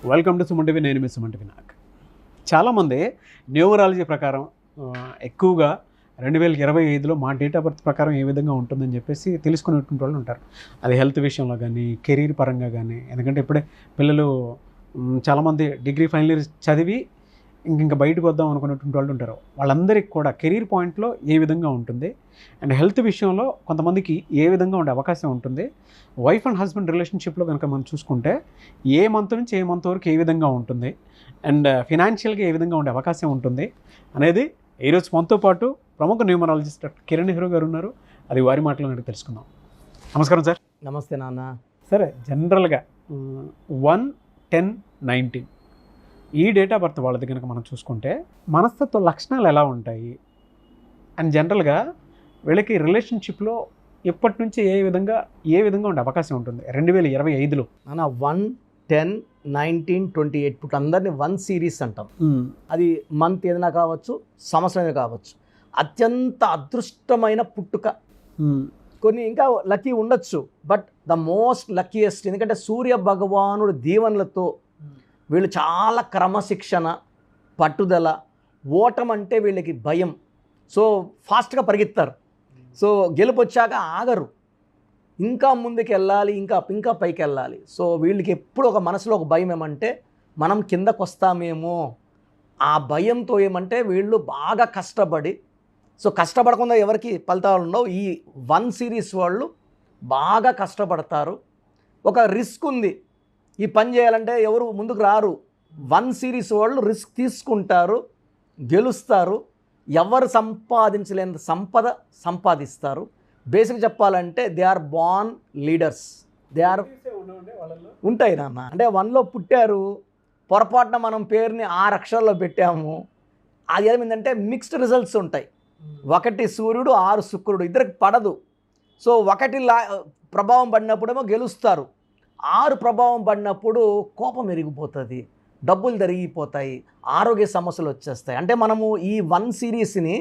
Welcome to Suman TV. నేను మీ Suman TV. చాలామంది numerology ప్రకారం ఎక్కువగా 2025లో మా డేట్ ఆఫ్ బర్త్ ప్రకారం ఏ విధంగా ఉంటుందని చెప్పేసి తెలుసుకునేటువంటి వాళ్ళు ఉంటారు. అది హెల్త్ విషయంలో కానీ, కెరీర్ పరంగా కానీ. ఎందుకంటే ఇప్పుడే పిల్లలు చాలామంది డిగ్రీ ఫైనల్ ఇయర్ చదివి ఇంకా బయటకు వద్దాం అనుకునేటువంటి వాళ్ళు ఉంటారు. వాళ్ళందరికీ కూడా కెరీర్ పాయింట్లో ఏ విధంగా ఉంటుంది, అండ్ హెల్త్ విషయంలో కొంతమందికి ఏ విధంగా ఉండే అవకాశం ఉంటుంది, వైఫ్ అండ్ హస్బెండ్ రిలేషన్షిప్లో కనుక మనం చూసుకుంటే ఏ మంత్ నుంచి ఏ మంత్ వరకు ఏ విధంగా ఉంటుంది, అండ్ ఫినాన్షియల్గా ఏ విధంగా ఉండే అవకాశం ఉంటుంది అనేది ఈరోజు మనతో పాటు ప్రముఖ న్యూమరాలజిస్ట్ డాక్టర్ కిరణ్ నెహ్రూ గారు ఉన్నారు. అది వారి మాటలో అడిగి తెలుసుకుందాం. నమస్కారం సార్. నమస్తే నాన్న. సరే, జనరల్గా 1-10-19 ఈ డేట్ ఆఫ్ బర్త్ వాళ్ళది కనుక మనం చూసుకుంటే మనస్తత్వ లక్షణాలు ఎలా ఉంటాయి, అండ్ జనరల్గా వీళ్ళకి రిలేషన్షిప్లో ఎప్పటి నుంచి ఏ విధంగా ఉండే అవకాశం ఉంటుంది 2025లో? నాన్న 1, 10, 19, 28 ఇప్పుడు అందరినీ 1 సిరీస్ అంటాం. అది మంత్ ఏదైనా కావచ్చు, సంవత్సరం ఏదైనా కావచ్చు. అత్యంత అదృష్టమైన పుట్టుక. కొన్ని ఇంకా లక్కీ ఉండొచ్చు, బట్ ద మోస్ట్ లక్కీయెస్ట్. ఎందుకంటే సూర్య భగవానుడు దీవెనలతో వీళ్ళు చాలా క్రమశిక్షణ, పట్టుదల. ఓటమంటే వీళ్ళకి భయం. సో ఫాస్ట్గా పరిగెత్తారు. సో గెలుపు వచ్చాక ఆగరు, ఇంకా ముందుకు వెళ్ళాలి, ఇంకా పైకి వెళ్ళాలి. సో వీళ్ళకి ఎప్పుడు ఒక మనసులో ఒక భయం ఏమంటే మనం కిందకు వస్తామేమో. ఆ భయంతో ఏమంటే వీళ్ళు బాగా కష్టపడి, సో కష్టపడకుండా ఎవరికి ఫలితాలు ఉండవు. ఈ 1 సిరీస్ వాళ్ళు బాగా కష్టపడతారు. ఒక రిస్క్ ఉంది, ఈ పని చేయాలంటే ఎవరు ముందుకు రారు. 1 సిరీస్ వాళ్ళు రిస్క్ తీసుకుంటారు, గెలుస్తారు. ఎవరు సంపాదించలేని సంపద సంపాదిస్తారు. బేసిక్ చెప్పాలంటే they are born leaders. They are ఉంటాయి నాన్న. అంటే 1లో పుట్టారు, పొరపాటున మనం పేరుని 6 అక్షరాల్లో పెట్టాము. అది ఏమైందంటే మిక్స్డ్ రిజల్ట్స్ ఉంటాయి. 1 సూర్యుడు, 6 శుక్రుడు, ఇద్దరికి పడదు. సో 1 ప్రభావం పడినప్పుడేమో గెలుస్తారు, 6 ప్రభావం పడినప్పుడు కోపం ఎరిగిపోతుంది, డబ్బులు తరిగిపోతాయి, ఆరోగ్య సమస్యలు వచ్చేస్తాయి. అంటే మనము ఈ 1 సిరీస్ని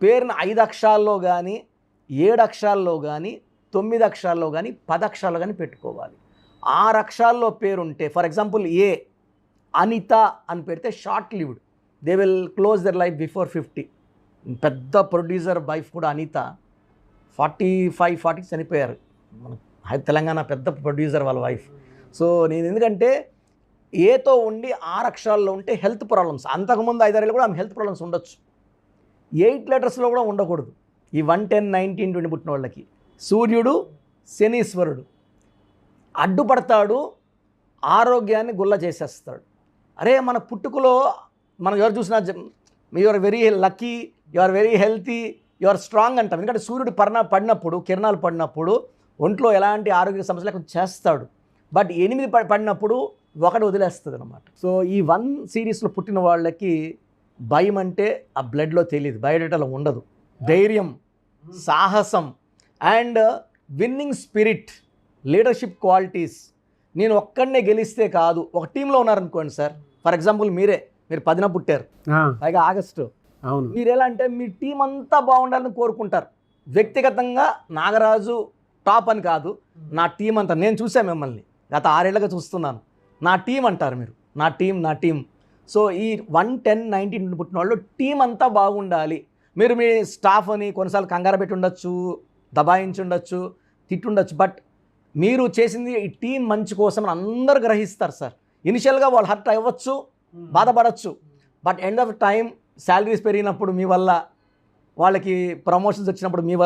పేరుని 5 అక్షరాల్లో కానీ, 7 అక్షరాల్లో కానీ, 9 అక్షరాల్లో కానీ, 10 అక్షరాల్లో కానీ పెట్టుకోవాలి. 6 అక్షరాల్లో పేరుంటే, ఫర్ ఎగ్జాంపుల్ ఏ అనిత అని పెడితే short lived, they will close their life before 50. పెద్ద ప్రొడ్యూసర్ వైఫ్ కూడా అనిత 45-40 చనిపోయారు. మన తెలంగాణ పెద్ద ప్రొడ్యూసర్ వాళ్ళ వైఫ్. సో నేను ఎందుకంటే ఏతో ఉండి 6 అక్షరాల్లో ఉంటే హెల్త్ ప్రాబ్లమ్స్, అంతకుముందు 5-6 ఏళ్ళు కూడా ఆమె హెల్త్ ప్రాబ్లమ్స్ ఉండొచ్చు. 8 లెటర్స్లో కూడా ఉండకూడదు. ఈ 1, 10, 19, 20 పుట్టిన వాళ్ళకి సూర్యుడు శనీశ్వరుడు అడ్డుపడతాడు, ఆరోగ్యాన్ని గుల్ల చేసేస్తాడు. అరే మన పుట్టుకలో మనం ఎవరు చూసినా you are very lucky, you are very healthy, you are strong అంటాం. ఎందుకంటే సూర్యుడు పడినప్పుడు, కిరణాలు పడినప్పుడు ఒంట్లో ఎలాంటి ఆరోగ్య సమస్యలు లేకుండా చేస్తాడు. బట్ 8 పడినప్పుడు 1 వదిలేస్తుంది అనమాట. సో ఈ 1 సిరీస్లో పుట్టిన వాళ్ళకి భయం అంటే ఆ బ్లడ్లో తెలియదు, బయోడేటాలో ఉండదు. ధైర్యం, సాహసం and winnowing spirit, leadership qualities. నేను ఒక్కడనే గెలిస్తే కాదు, ఒక టీంలో ఉన్నారనుకోండి సార్. ఫర్ ఎగ్జాంపుల్ మీరు 10న పుట్టారు, పైగా ఆగస్టు. అవును. మీరు ఎలా అంటే మీ టీం అంతా బాగుండాలని కోరుకుంటారు. వ్యక్తిగతంగా నాగరాజు టాప్ అని కాదు, నా టీం అంతా. నేను చూసాను మిమ్మల్ని, గత 6 ఏళ్ళగా చూస్తున్నాను. నా టీం అంటారు మీరు, నా టీం. సో ఈ 1, 10, 19 పుట్టిన వాళ్ళు టీం అంతా బాగుండాలి. మీరు మీ స్టాఫ్ అని కొన్నిసార్లు కంగారు పెట్టి ఉండొచ్చు, దబాయించి ఉండొచ్చు, తిట్టుండొచ్చు, బట్ మీరు చేసింది ఈ టీం మంచి కోసం అని అందరూ గ్రహిస్తారు సార్. ఇనిషియల్గా వాళ్ళు హర్ట్ అవ్వచ్చు, బాధపడవచ్చు, but end of time salaries పెరిగినప్పుడు మీ వల్ల, వాళ్ళకి ప్రమోషన్స్ వచ్చినప్పుడు మీ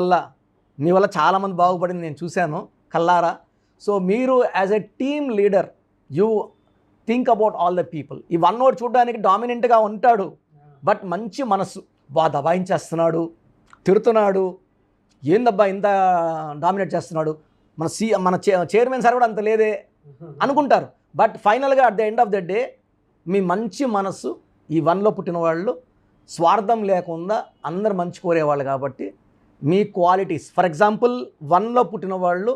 వల్ల చాలామంది బాగుపడింది నేను చూశాను కల్లారా. సో మీరు as a team leader you think about all the people. ఈ 1 ఓట్ చూడడానికి డామినెంట్గా ఉంటాడు, బట్ మంచి మనసు. దబాయించేస్తున్నాడు, తిడుతున్నాడు, ఏందబ్బా ఇంత డామినేట్ చేస్తున్నాడు, మన చైర్మన్ సార్ కూడా అంత లేదే అనుకుంటారు. బట్ ఫైనల్గా at the end of the day మీ మంచి మనసు, ఈ 1లో పుట్టిన వాళ్ళు స్వార్థం లేకుండా అందరు మంచి కోరేవాళ్ళు. కాబట్టి మీ క్వాలిటీస్, ఫర్ ఎగ్జాంపుల్ 1లో పుట్టిన వాళ్ళు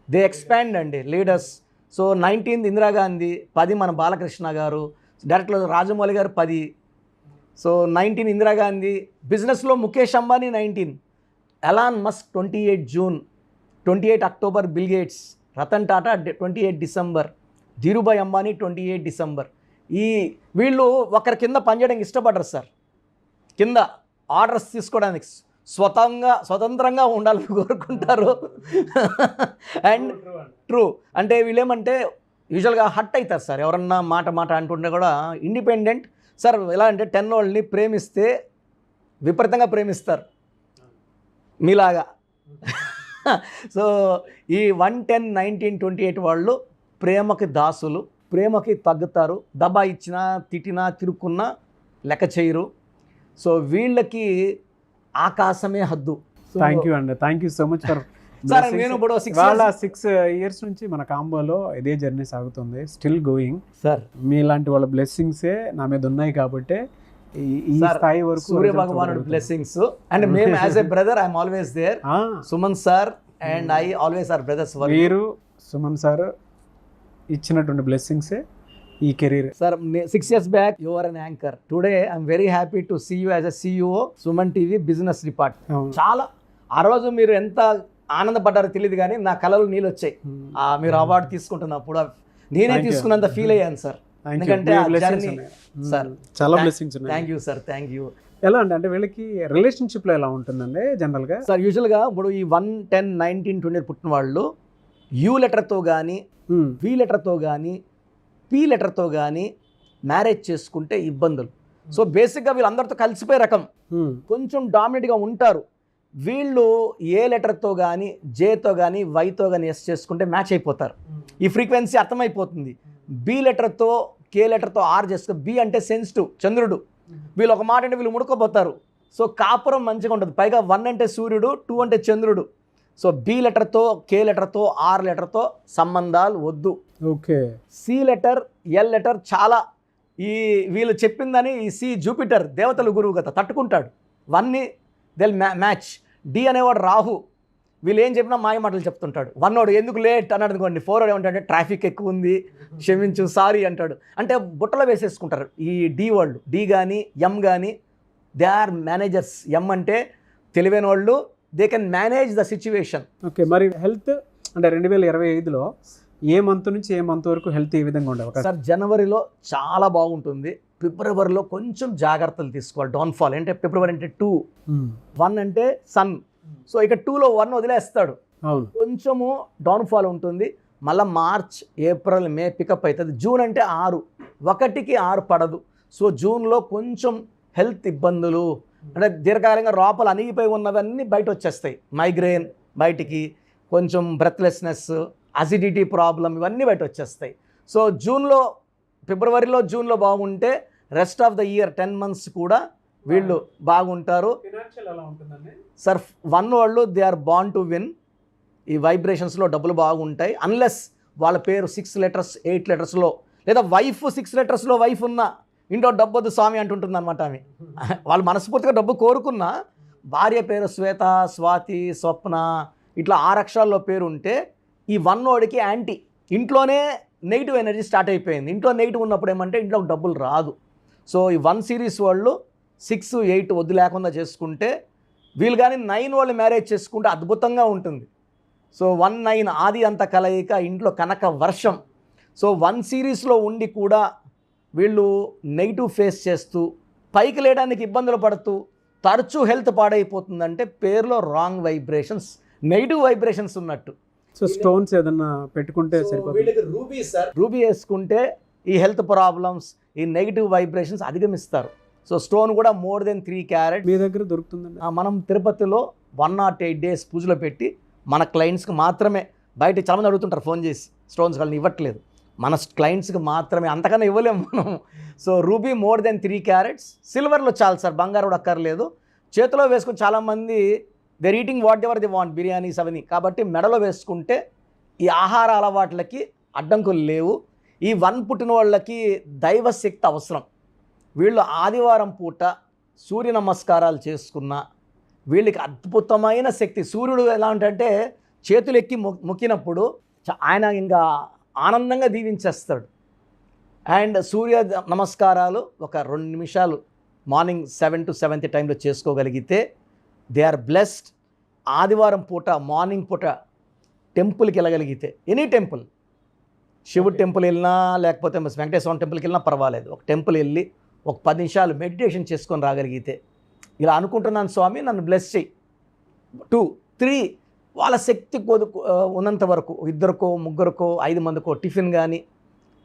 దే ఎక్స్పాండ్ అండి, లీడర్స్. సో 19th ఇందిరాగాంధీ, 10 మన బాలకృష్ణ గారు, డైరెక్టర్ రాజమౌళి గారు 10. సో 19 ఇందిరాగాంధీ, బిజినెస్లో Mukesh Ambani 19, Elon Musk 28 June, 28 October Bill Gates, Ratan Tata 28 December, Dhirubhai Ambani 28 December. వీళ్ళు ఒకరి కింద పనిచేయడానికి ఇష్టపడరు సార్. కింద ఆర్డర్స్ తీసుకోవడానికి స్వతంత్రంగా ఉండాలని కోరుకుంటారు. అండ్ ట్రూ అంటే వీళ్ళేమంటే యూజువల్గా హట్ అవుతారు సార్. ఎవరన్నా మాట అంటుంటే కూడా ఇండిపెండెంట్ సార్. ఎలా అంటే 10 వాళ్ళని ప్రేమిస్తే విపరీతంగా ప్రేమిస్తారు మీలాగా. సో ఈ 110-19-28 వాళ్ళు ప్రేమకి దాసులు, ప్రేమకి తగ్గుతారు. దబా ఇచ్చినా తిట్టినా తిరుక్కున్నా లెక్క చేయరు. సో వీళ్ళకి ఆకాశమే హద్దు. థ్యాంక్ యూ అండి, thank you so much for sir. నేను ఇప్పుడు 6 years నుంచి మన కాంబోలో ఇదే జర్నీ సాగుతుంది, స్టిల్ గోయింగ్ సార్. మీలాంటి వాళ్ళ బ్లెస్సింగ్సే నా మీద ఉన్నాయి కాబట్టి ఈ స్థాయి వరకు సూర్య భగవానుడి బ్లెస్సింగ్స్. అండ్ మేము as a brother I'm always there. Suman sir and I always are brothers. మీరు సుమన్ సార్ ఇచ్చినటువంటి బ్లెస్సింగ్సే ఈ career. Sir 6 years back you are an anchor. Today I'm very happy to see you as a CEO Suman TV business department. చాలా ఆ రోజు మీరు ఎంత ఆనందపడ్డారో తెలియదు కానీ నా కళలు నీళ్ళు వచ్చాయి. మీరు అవార్డు తీసుకుంటున్నప్పుడు నేనే తీసుకున్నంత ఫీల్ అయ్యాను సార్. ఎందుకంటే సార్ చాలా బ్లెస్సింగ్స్ ఉన్నాయి. Thank you sir, thank you. ఎలా అంటే వీళ్ళకి రిలేషన్షిప్లో ఎలా ఉంటుందండి జనరల్గా? సార్ యూజువల్గా ఇప్పుడు ఈ 110-19-20 పుట్టిన వాళ్ళు యూ లెటర్తో కానీ వి లెటర్తో కానీ పి లెటర్తో కానీ మ్యారేజ్ చేసుకుంటే ఇబ్బందులు. సో బేసిక్గా వీళ్ళందరితో కలిసిపోయే రకం, కొంచెం డామినేట్గా ఉంటారు. వీళ్ళు ఏ లెటర్తో కానీ జేతో కానీ వైతో కానీ ఎస్ చేసుకుంటే మ్యాచ్ అయిపోతారు. ఈ ఫ్రీక్వెన్సీ అర్థమైపోతుంది. బి లెటర్తో కే లెటర్తో ఆర్ చేసుకో. బి అంటే సెన్సిటివ్, చంద్రుడు. వీళ్ళు ఒక మాట అంటే వీళ్ళు ముడుకోపోతారు. సో కాపురం మంచిగా ఉంటుంది. పైగా 1 అంటే సూర్యుడు, 2 అంటే చంద్రుడు. సో బి లెటర్తో కే లెటర్తో ఆర్ లెటర్తో సంబంధాలు వద్దు. Okay. C letter L letter చాలా వీళ్ళు చెప్పిందని ఈ సి జూపిటర్ దేవతల గురువు కదా తట్టుకుంటాడు. 1ని దెల్ మ్యాచ్. డి అనేవాడు రాహు. వీళ్ళు ఏం చెప్పినా మాయ మాటలు చెప్తుంటాడు. 1 వాడు ఎందుకు లేట్ అన్నాడు అనుకోండి, 4 వాడు ఏమంటాడు ట్రాఫిక్ ఎక్కువ ఉంది క్షమించు సారీ అంటాడు. అంటే బుట్టలో వేసేసుకుంటారు ఈ డి వాళ్ళు. డి కానీ ఎం కానీ దే ఆర్ మేనేజర్స్. ఎం అంటే తెలివైన వాళ్ళు, they can manage the situation. Okay. మరి హెల్త్ అంటే 2025లో ఏ మంత్ నుంచి ఏ మంత్ వరకు హెల్త్ ఏ విధంగా ఉండవు సార్? జనవరిలో చాలా బాగుంటుంది. ఫిబ్రవరిలో కొంచెం జాగ్రత్తలు తీసుకోవాలి. డౌన్ఫాల్ అంటే ఫిబ్రవరి అంటే 2, 1 అంటే సన్. సో ఇక 2లో 1 వదిలేస్తాడు, కొంచెము డౌన్ఫాల్ ఉంటుంది. మళ్ళీ మార్చ్ ఏప్రిల్ మే పికప్ అవుతుంది. జూన్ అంటే 6, 1కి 6 పడదు. సో జూన్లో కొంచెం హెల్త్ ఇబ్బందులు అంటే దీర్ఘకాలంగా లోపల అణిగిపోయి ఉన్నవన్నీ బయట వచ్చేస్తాయి. మైగ్రేన్ బయటికి, కొంచెం బ్రెత్లెస్నెస్, అసిడిటీ ప్రాబ్లం, ఇవన్నీ బయట వచ్చేస్తాయి. సో ఫిబ్రవరిలో జూన్లో బాగుంటే rest of the year 10 months కూడా వీళ్ళు బాగుంటారు. సార్ 1 వాళ్ళు they are born to win. ఈ వైబ్రేషన్స్లో డబ్బులు బాగుంటాయి. అన్లెస్ వాళ్ళ పేరు 6 letters 8 letters లేదా వైఫ్ 6 letters వైఫ్ ఉన్న ఇంట్లో డబ్బు వద్దు స్వామి అంటుంటుంది అనమాట. ఆమె వాళ్ళు మనస్ఫూర్తిగా డబ్బు కోరుకున్నా భార్య పేరు శ్వేత, స్వాతి, స్వప్న ఇట్లా 6 అక్షరాల్లో పేరు ఉంటే ఈ 1 వాడికి యాంటీ. ఇంట్లోనే నెగిటివ్ ఎనర్జీ స్టార్ట్ అయిపోయింది. ఇంట్లో నెగిటివ్ ఉన్నప్పుడు ఏమంటే ఇంట్లో డబ్బులు రాదు. సో ఈ 1 series వాళ్ళు 6, 8 వద్దు లేకుండా చేసుకుంటే, వీళ్ళు కానీ 9 వాళ్ళు మ్యారేజ్ చేసుకుంటే అద్భుతంగా ఉంటుంది. సో 1, 9 ఆది అంత కలయిక ఇంట్లో కనక వర్షం. సో 1 series ఉండి కూడా వీళ్ళు నెగిటివ్ ఫేస్ చేస్తూ పైకి లేయడానికి ఇబ్బందులు పడుతూ తరచూ హెల్త్ పాడైపోతుందంటే పేరులో రాంగ్ వైబ్రేషన్స్, నెగిటివ్ వైబ్రేషన్స్ ఉన్నట్టు. సో స్టోన్స్ ఏదన్నా పెట్టుకుంటే వీళ్ళకి రూబీ సార్, రూబీ వేసుకుంటే ఈ హెల్త్ ప్రాబ్లమ్స్, ఈ నెగిటివ్ వైబ్రేషన్స్ అధిగమిస్తారు. సో స్టోన్ కూడా more than 3 carat మీ దగ్గర దొరుకుతుందండి. మనం తిరుపతిలో 108 days పూజలో పెట్టి మన క్లయింట్స్కి మాత్రమే, బయట చాలామంది అడుగుతుంటారు ఫోన్ చేసి స్టోన్స్ వాళ్ళని ఇవ్వట్లేదు, మన క్లయింట్స్కి మాత్రమే, అంతకన్నా ఇవ్వలేము మనం. So ruby more than 3 carats. సిల్వర్లో చాలు సార్, బంగారు కూడా అక్కర్లేదు. చేతిలో వేసుకుని చాలామంది they're eating whatever they want, biryanis అవన్నీ, కాబట్టి మెడలో వేసుకుంటే ఈ ఆహార అలవాట్లకి అడ్డంకులు లేవు. ఈ 1 పుట్టిన వాళ్ళకి దైవశక్తి అవసరం. వీళ్ళు ఆదివారం పూట సూర్య నమస్కారాలు చేసుకున్న వీళ్ళకి అద్భుతమైన శక్తి. సూర్యుడు ఎలా అంటే చేతులు ఎక్కి మొక్కినప్పుడు ఆయన ఇంకా ఆనందంగా దీవించేస్తాడు. అండ్ సూర్య నమస్కారాలు ఒక 2 నిమిషాలు మార్నింగ్ 7 to 7 టైంలో చేసుకోగలిగితే దే ఆర్ బ్లెస్డ్. ఆదివారం పూట మార్నింగ్ పూట టెంపుల్కి వెళ్ళగలిగితే, ఎనీ టెంపుల్, శివుడు టెంపుల్ వెళ్ళినా లేకపోతే వెంకటేశ్వర టెంపుల్కి వెళ్ళినా పర్వాలేదు, ఒక టెంపుల్ వెళ్ళి ఒక 10 నిమిషాలు మెడిటేషన్ చేసుకొని రాగలిగితే, ఇలా అనుకుంటున్నాను స్వామి నన్ను బ్లెస్ చేయి, 2, 3 వాళ్ళ శక్తి ఉన్నంత వరకు 2కో 3కో 5 మందికో టిఫిన్ కానీ,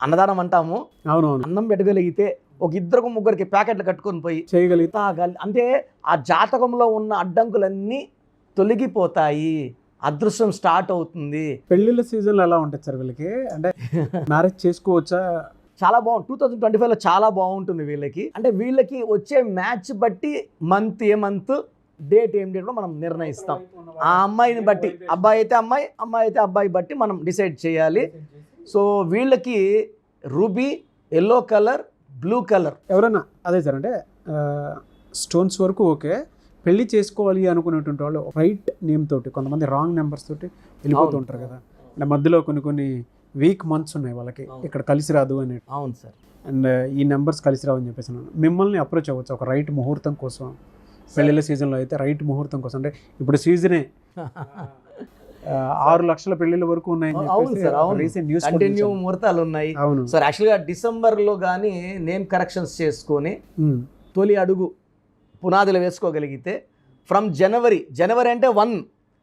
అన్నదానం అంటాము, అవునవును, అన్నం పెట్టగలిగితే ఒక 2కో 3కకి ప్యాకెట్లు కట్టుకొని పోయి చేయగలిగితే అంటే ఆ జాతకంలో ఉన్న అడ్డంకులన్నీ తొలగిపోతాయి, అదృష్టం స్టార్ట్ అవుతుంది. పెళ్ళిళ్ళ సీజన్లో ఎలా ఉంటుంది సార్ వీళ్ళకి? అంటే మ్యారేజ్ చేసుకోవచ్చా? చాలా బాగుంది, 2025లో చాలా బాగుంటుంది వీళ్ళకి. అంటే వీళ్ళకి వచ్చే మ్యాచ్ బట్టి మంత్ ఏ మంత్ డేట్ ఏం డేట్ మనం నిర్ణయిస్తాం. ఆ అమ్మాయిని బట్టి, అబ్బాయి అయితే అమ్మాయి, అమ్మాయి అయితే అబ్బాయి బట్టి మనం డిసైడ్ చేయాలి. సో వీళ్ళకి ruby, yellow colour, blue colour. ఎవరైనా అదే సార్, అంటే స్టోన్స్ వరకు ఓకే, పెళ్లి చేసుకోవాలి అనుకునేటువంటి వాళ్ళు రైట్ నేమ్ తోటి, కొంతమంది రాంగ్ నెంబర్స్ తోటి వెళ్ళిపోతూ ఉంటారు కదా, అంటే మధ్యలో కొన్ని వీక్ మంత్స్ ఉన్నాయి వాళ్ళకి, ఇక్కడ కలిసి రాదు అని. అవును సార్. అండ్ ఈ నెంబర్స్ కలిసి రావు అని చెప్పేసి మిమ్మల్ని అప్రోచ్ అవ్వచ్చు ఒక రైట్ ముహూర్తం కోసం. పెళ్ళిళ్ళ సీజన్లో అయితే రైట్ ముహూర్తం కోసం, అంటే ఇప్పుడు సీజనే 6 లక్షల పెళ్లిళ్ళ వరకు ఉన్నాయని రీసెంట్ న్యూస్, కంటిన్యూ ముహూర్తాలు ఉన్నాయి. అవును సార్, యాక్చువల్గా డిసెంబర్లో కానీ నేమ్ కరెక్షన్స్ చేసుకొని తొలి అడుగు పునాదులు వేసుకోగలిగితే ఫ్రమ్ జనవరి అంటే 1,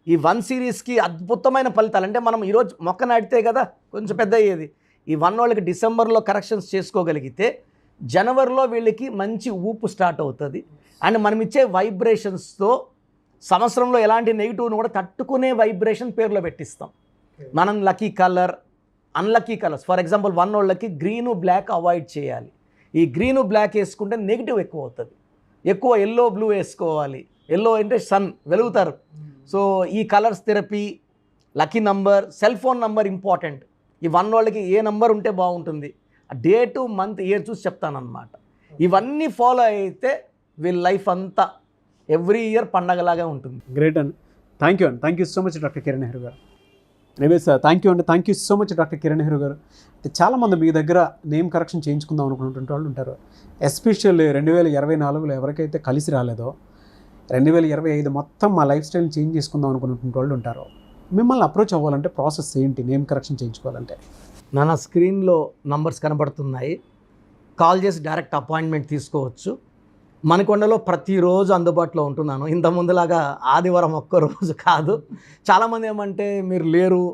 ఈ 1 సిరీస్కి అద్భుతమైన ఫలితాలు. అంటే మనం ఈరోజు మొక్క నాటితే కదా కొంచెం పెద్ద అయ్యేది, ఈ 1 వాళ్ళకి డిసెంబర్లో కరెక్షన్స్ చేసుకోగలిగితే జనవరిలో వీళ్ళకి మంచి ఊపు స్టార్ట్ అవుతుంది. అండ్ మనం ఇచ్చే వైబ్రేషన్స్తో సంవత్సరంలో ఎలాంటి నెగిటివ్ను కూడా తట్టుకునే వైబ్రేషన్ పేర్లో పెట్టిస్తాం. మనం lucky colour, unlucky colours, for example 1 వాళ్ళకి గ్రీను బ్లాక్ అవాయిడ్ చేయాలి. ఈ గ్రీను బ్లాక్ వేసుకుంటే నెగిటివ్ ఎక్కువ అవుతుంది, ఎక్కువ ఎల్లో బ్లూ వేసుకోవాలి. ఎల్లో అంటే సన్, వెలుగుతారు. సో ఈ colours therapy, lucky number, cell phone number important. ఈ 1 వాళ్ళకి ఏ నంబర్ ఉంటే బాగుంటుంది, డేటు మంత్ ఇయర్ చూసి చెప్తానన్నమాట. ఇవన్నీ ఫాలో అయితే వీళ్ళ లైఫ్ అంతా ఎవ్రీ ఇయర్ పండగలాగా ఉంటుంది. గ్రేట్ అండి, thank you so much doctor Kiran Nehru garu. Anyways thank you so much doctor Kiran Nehru garu. చాలామంది మీ దగ్గర నేమ్ కరెక్షన్ చేయించుకుందాం అనుకున్నటువంటి వాళ్ళు ఉంటారు. ఎస్పెషల్లీ 2024లో ఎవరికైతే కలిసి రాలేదో 2025 మొత్తం మా లైఫ్ స్టైల్ చేంజ్ చేసుకుందాం అనుకున్నటువంటి వాళ్ళు ఉంటారు. మిమ్మల్ని అప్రోచ్ అవ్వాలంటే ప్రాసెస్ ఏంటి? నేమ్ కరెక్షన్ చేయించుకోవాలంటే నా స్క్రీన్లో నంబర్స్ కనబడుతున్నాయి, కాల్ చేసి డైరెక్ట్ అపాయింట్మెంట్ తీసుకోవచ్చు. మణికొండలో ప్రతిరోజు అందుబాటులో ఉంటున్నాను. ఇంత ముందులాగా ఆదివారం ఒక్కరోజు కాదు. చాలామంది ఏమంటే మీరు లేరు,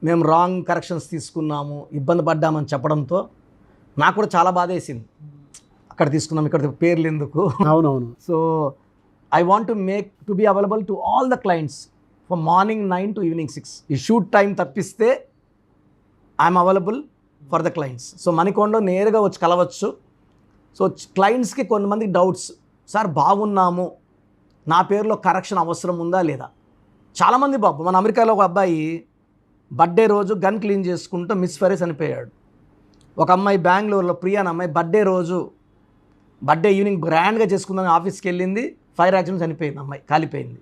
మేము రాంగ్ కరెక్షన్స్ తీసుకున్నాము, ఇబ్బంది పడ్డామని చెప్పడంతో నాకు కూడా చాలా బాధ వేసింది. అక్కడ తీసుకున్నాం, ఇక్కడ పేర్లు ఎందుకు. అవునవును. So I want to be available to all the clients from morning 9 to evening 6. ఈ షూట్ టైం తప్పిస్తే I'm available for the clients. So మణికొండలో నేరుగా వచ్చి కలవచ్చు. సో క్లయింట్స్కి కొంతమందికి డౌట్స్, సార్ బాగున్నాము, నా పేరులో కరెక్షన్ అవసరం ఉందా లేదా. చాలామంది బాబు, మన అమెరికాలో ఒక అబ్బాయి బర్త్డే రోజు గన్ క్లీన్ చేసుకుంటూ మిస్ఫైర్ చనిపోయాడు. ఒక అమ్మాయి బెంగళూరులో ప్రియా అనే అమ్మాయి బర్త్డే ఈవినింగ్ గ్రాండ్గా చేసుకుందని ఆఫీస్కి వెళ్ళింది, ఫైర్ యాక్సిడెంట్ చనిపోయింది, అమ్మాయి కాలిపోయింది.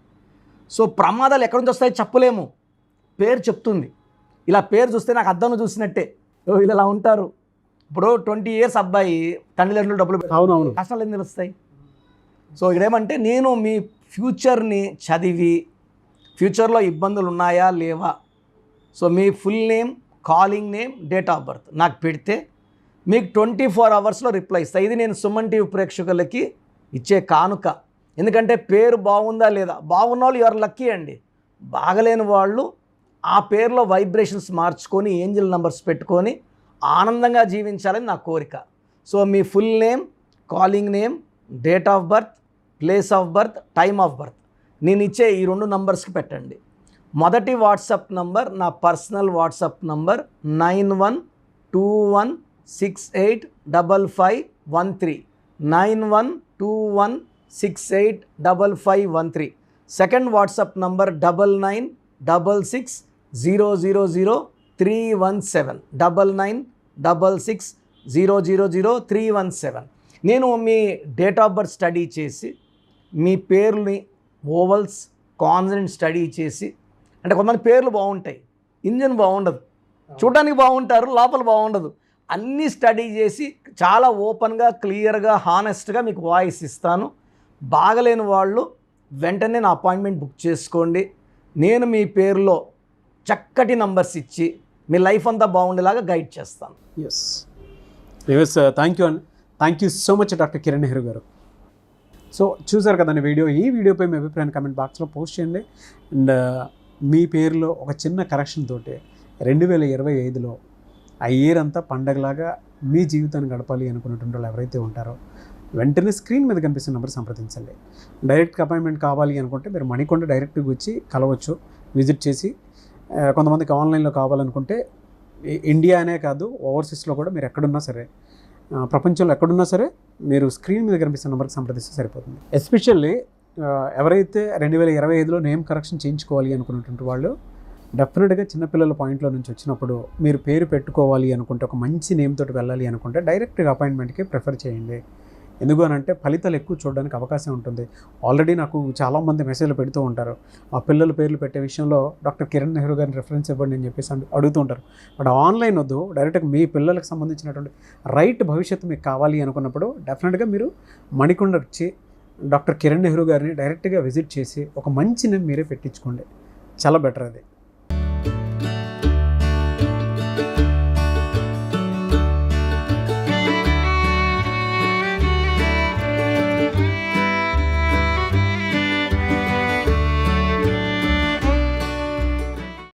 సో ప్రమాదాలు ఎక్కడి నుంచి వస్తాయో చెప్పలేము, పేరు చెప్తుంది. ఇలా పేరు చూస్తే నాకు అద్దంలో చూసినట్టే, వీళ్ళు ఇలా ఉంటారు. ఇప్పుడు 20 years అబ్బాయి తండ్రిదండ్రులు డబ్బులు అవునవును, కష్టాలు ఏం తెలుస్తాయి. సో ఇక్కడేమంటే నేను మీ ఫ్యూచర్ని చదివి ఫ్యూచర్లో ఇబ్బందులు ఉన్నాయా లేవా, so me full name, calling name, date of birth నాకు పెడితే మీకు 24 hours రిప్లై ఇస్తాను. ఇది నేను సుమన్ టీవీ ప్రేక్షకులకి ఇచ్చే కానుక. ఎందుకంటే పేరు బాగుందా లేదా, బాగున్న వాళ్ళు యూఆర్ లక్కీ అండి, బాగలేని వాళ్ళు ఆ పేరులో వైబ్రేషన్స్ మార్చుకొని ఏంజల్ నంబర్స్ పెట్టుకొని ఆనందంగా జీవించాలని నా కోరిక. So me full name, calling name, date of birth, place of birth, time of birth నేను ఇచ్చే ఈ 2 నంబర్స్కి పెట్టండి. మొదటి వాట్సాప్ నంబర్ నా personal WhatsApp number 9121685513, 9121685513. Second WhatsApp number 9966000317, 9966000317. నేను మీ డేట్ ఆఫ్ బర్త్ స్టడీ చేసి మీ పేర్లని ఓవల్స్ కాన్సనెంట్ స్టడీ చేసి, అంటే కొంతమంది పేర్లు బాగుంటాయి, ఇంజన్ బాగుండదు, చూడడానికి బాగుంటారు, లోపల బాగుండదు, అన్నీ స్టడీ చేసి చాలా ఓపెన్గా క్లియర్గా హానెస్ట్గా మీకు వాయిస్ ఇస్తాను. బాగలేని వాళ్ళు వెంటనే నా అపాయింట్మెంట్ బుక్ చేసుకోండి. నేను మీ పేరులో చక్కటి నంబర్స్ ఇచ్చి మీ లైఫ్ అంతా బాగుండేలాగా గైడ్ చేస్తాను. ఎస్ థ్యాంక్ యూ అండి. Thank you so much doctor Kiran Nehru గారు. సో చూసారు కదండి వీడియో. ఈ వీడియోపై మీ అభిప్రాయాన్ని కామెంట్ బాక్స్లో పోస్ట్ చేయండి. అండ్ మీ పేరులో ఒక చిన్న కరెక్షన్ తోటి 2025లో ఆ ఇయర్ అంతా పండగలాగా మీ జీవితాన్ని గడపాలి అనుకున్నటువంటి వాళ్ళు ఎవరైతే ఉంటారో వెంటనే స్క్రీన్ మీద కనిపిస్తున్న నెంబర్ సంప్రదించండి. డైరెక్ట్ అపాయింట్మెంట్ కావాలి అనుకుంటే మీరు మణికొండ డైరెక్ట్గా వచ్చి కలవచ్చు, విజిట్ చేసి. కొంతమందికి ఆన్లైన్లో కావాలనుకుంటే ఇండియా అనే కాదు, ఓవర్సీస్లో కూడా మీరు ఎక్కడున్నా సరే, ప్రపంచంలో ఎక్కడున్నా సరే మీరు స్క్రీన్ మీద కనిపిస్తున్న నెంబర్కి సంప్రదిస్తే సరిపోతుంది. ఎస్పెషల్లీ ఎవరైతే 2025లో నేమ్ కరెక్షన్ చేయించుకోవాలి అనుకున్నటువంటి వాళ్ళు డెఫినెట్గా చిన్నపిల్లల పాయింట్లో నుంచి వచ్చినప్పుడు మీరు పేరు పెట్టుకోవాలి అనుకుంటే, ఒక మంచి నేమ్ తోటి వెళ్ళాలి అనుకుంటే డైరెక్ట్గా అపాయింట్మెంట్కి ప్రిఫర్ చేయండి. ఎందుకు అని అంటే ఫలితాలు ఎక్కువ చూడడానికి అవకాశం ఉంటుంది. ఆల్రెడీ నాకు చాలామంది మెసేజ్లు పెడుతూ ఉంటారు, ఆ పిల్లల పేర్లు పెట్టే విషయంలో డాక్టర్ కిరణ్ నెహ్రూ గారిని రిఫరెన్స్ ఇవ్వండి అని చెప్పేసి అడుగుతూ ఉంటారు. బట్ ఆన్లైన్ వద్దు, డైరెక్ట్గా మీ పిల్లలకు సంబంధించినటువంటి రైట్ భవిష్యత్తు మీకు కావాలి అనుకున్నప్పుడు డెఫినెట్గా మీరు మణికొండ వచ్చి డాక్టర్ కిరణ్ నెహ్రూ గారిని డైరెక్ట్గా విజిట్ చేసి ఒక మంచి నేమ్ మీరే పెట్టించుకోండి. చాలా బెటర్ అది.